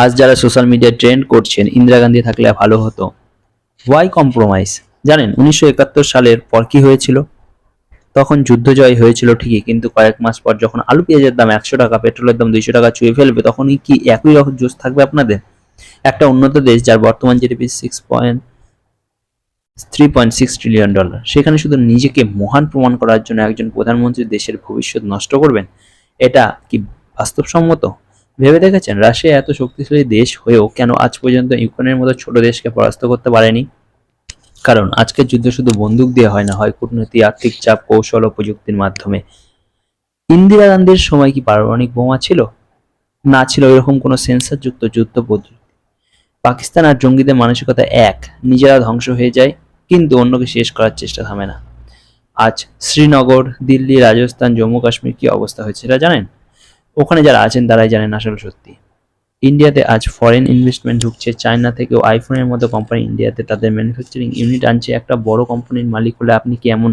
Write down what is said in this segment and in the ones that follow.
আজ যারা সোশ্যাল মিডিয়ায় ট্রেন্ড করছেন ইন্দিরা গান্ধী থাকলে ভালো হতো, ওয়াই কম্প্রোমাইজ? জানেন 1971 সালের পর কি হয়েছিল? তখন যুদ্ধ জয় হয়েছিল ঠিকই, কিন্তু কয়েক মাস পর যখন আলু পেঁয়াজের দাম 100 টাকা, পেট্রোলের দাম 200 টাকা ছুঁয়ে ফেলবে, তখনই কি একই রকম জোশ থাকবে আপনাদের? একটা উন্নত দেশ যার বর্তমান জিডিপি 3.6 ট্রিলিয়ন ডলার, সেখানে শুধু নিজেকে মহান প্রমাণ করার জন্য একজন প্রধানমন্ত্রী দেশের ভবিষ্যৎ নষ্ট করবেন, এটা কি বাস্তবসম্মত? ভেবে দেখেছেন রাশিয়া এত শক্তিশালী দেশ হয়েও কেন আজ পর্যন্ত ইউক্রেনের মতো ছোট দেশকে পরাস্ত করতে পারেনি? কারণ আজকের যুদ্ধ শুধু বন্দুক দিয়ে হয় না, হয় কূটনীতি, আর্থিক চাপ, কৌশল ও প্রযুক্তির মাধ্যমে। ইন্দিরা গান্ধীর সময় কি পারমাণবিক বোমা ছিল? না ছিল এরকম কোনো সেন্সরযুক্ত যুদ্ধ পদ্ধতি। পাকিস্তান আর জঙ্গিদের মানসিকতা এক, নিজেরা ধ্বংস হয়ে যায় কিন্তু অন্যকে শেষ করার চেষ্টা থামে না। আজ শ্রীনগর, দিল্লি, রাজস্থান, জম্মু কাশ্মীর কি অবস্থা হয়েছে এটা জানেন? ওখানে যারা আছেন তারাই জানেন আসল সত্যি। ইন্ডিয়াতে আজ ফরেন ইনভেস্টমেন্ট ঢুকছে, চায়না থেকেও আইফোনের মতো কোম্পানি ইন্ডিয়াতে তাদের ম্যানুফ্যাকচারিং ইউনিট আনছে। একটা বড় কোম্পানির মালিক হলে আপনি কি এমন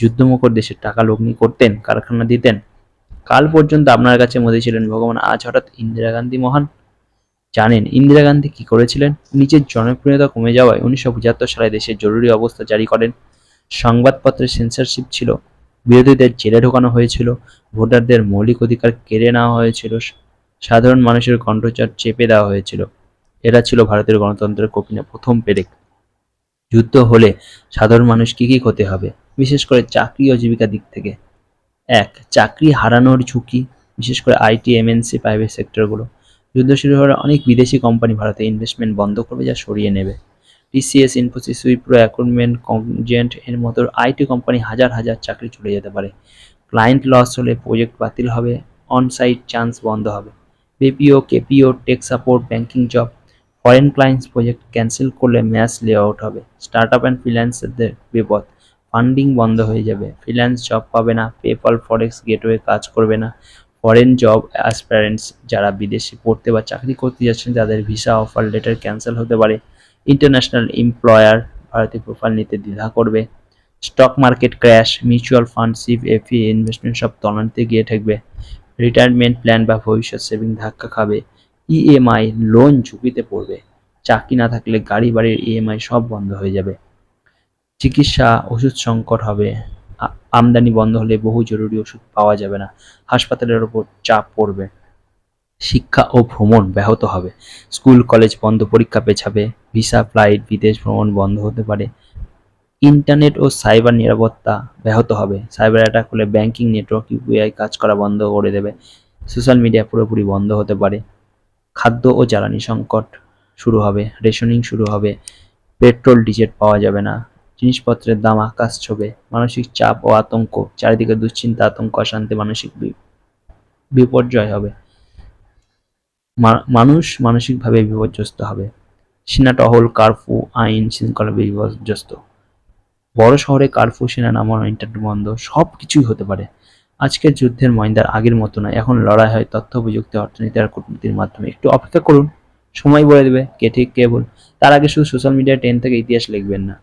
যুদ্ধমুখর দেশের টাকা লগ্নি করতেন, কারখানা দিতেন? কাল পর্যন্ত আপনার কাছে মোদি ছিলেন ভগবান, আজ হঠাৎ ইন্দিরা গান্ধী মহান। জানেন ইন্দিরা গান্ধী কি করেছিলেন? নিজের জনপ্রিয়তা কমে যাওয়ায় 1975 সালে দেশের জরুরি অবস্থা জারি করেন। সংবাদপত্রে সেন্সরশিপ ছিল, বিরোধীদের জেলে ঢোকানো হয়েছিল, ভোটারদের মৌলিক অধিকার কেড়ে নেওয়া হয়েছিল, সাধারণ মানুষের কণ্ঠস্বর চেপে দেওয়া হয়েছিল। এরা ছিল ভারতের গণতন্ত্রের কঠিন প্রথম পেরেক। যুদ্ধ হলে সাধারণ মানুষ কি কি ক্ষতি হবে, বিশেষ করে চাকরি ও জীবিকার দিক থেকে? এক, চাকরি হারানোর ঝুঁকি, বিশেষ করে আইটি, এমএনসি, প্রাইভেট সেক্টরগুলো। যুদ্ধ শুরু হলে অনেক বিদেশি কোম্পানি ভারতে ইনভেস্টমেন্ট বন্ধ করবে, যা সরিয়ে নেবে। টিসিএস, ইনফোসিস, উইপ্রো, অ্যাকুইপমেন্ট, কনজেন্ট এর মতো আইটি কোম্পানি হাজার হাজার চাকরি চলে যেতে পারে। ক্লায়েন্ট লস হলে প্রজেক্ট বাতিল হবে, অন সাইট চান্স বন্ধ হবে। BPO, KPO, tech support, banking job, foreign clients project cancel করলে ম্যাস লে আউট হবে। স্টার্টআপ অ্যান্ড ফ্রিল্যান্সারদের বিপদ, ফান্ডিং বন্ধ হয়ে যাবে, ফ্রিল্যান্স জব পাবে না, পেপাল, ফরেক্স, গেটওয়ে কাজ করবে না। ফরেন জব অ্যাসপারেন্টস যারা বিদেশে পড়তে বা চাকরি করতে যাচ্ছেন তাদের ভিসা অফার লেটার ক্যান্সেল হতে পারে। ইন্টারন্যাশনাল এমপ্লয়ার ভারতীয় প্রোফাইল নিতে দ্বিধা করবে। Stock market crash, mutual fund, সিভ, এফি ইনভেস্টমেন্ট সব তলানিতে গিয়ে ঠেকবে। রিটায়ারমেন্ট প্ল্যান বা ভবিষ্যৎ সেভিং ধাক্কা খাবে। ইএমআই লোন ঝুঁকিতে পড়বে। চাকরি না থাকলে গাড়ি বাড়ির ইএমআই সব বন্ধ হয়ে যাবে। চিকিৎসা, ওষুধ সংকট হবে। আমদানি বন্ধ হলে বহু জরুরি ওষুধ পাওয়া যাবে না। হাসপাতালের ওপর চাপ পড়বে। শিক্ষা ও ভ্রমণ ব্যাহত হবে। স্কুল কলেজ বন্ধ, পরীক্ষা পেছাবে। ভিসা, ফ্লাইট, বিদেশ ভ্রমণ বন্ধ হতে পারে। ইন্টারনেট ও সাইবার নিরাপত্তা ব্যাহত হবে। সাইবার অ্যাটাক হলে ব্যাংকিং নেটওয়ার্ক, ইউপিআই কাজ করা বন্ধ করে দেবে। সোশ্যাল মিডিয়া পুরোপুরি বন্ধ হতে পারে। খাদ্য ও জ্বালানি সংকট শুরু হবে, রেশনিং শুরু হবে। পেট্রোল, ডিজেল পাওয়া যাবে না। জিনিসপত্রের দাম আকাশ ছোঁবে। মানসিক চাপ ও আতঙ্ক, চারিদিকে দুশ্চিন্তা, আতঙ্ক, অশান্তি, মানসিক বিপর্যয় হবে। মানুষ মানসিকভাবে বিপর্যস্ত হবে। সেনা টহল, কারফিউ, আইন শৃঙ্খলা বিপর্যস্ত। বড় শহরে কারফিউ, সেনা নামানো, ইন্টারনেট বন্ধ, সব কিছুই হতে পারে। আজকের যুদ্ধের ময়দান আগের মতো নয়, এখন লড়াই হয় তথ্য প্রযুক্তি, অর্থনীতি আর কূটনীতির মাধ্যমে। একটু অপেক্ষা করুন, সময় বলে দেবে কে ঠিক কে ভুল। তার আগে শুধু সোশ্যাল মিডিয়ায় ট্রেন্ড থেকে ইতিহাস লিখবেন না।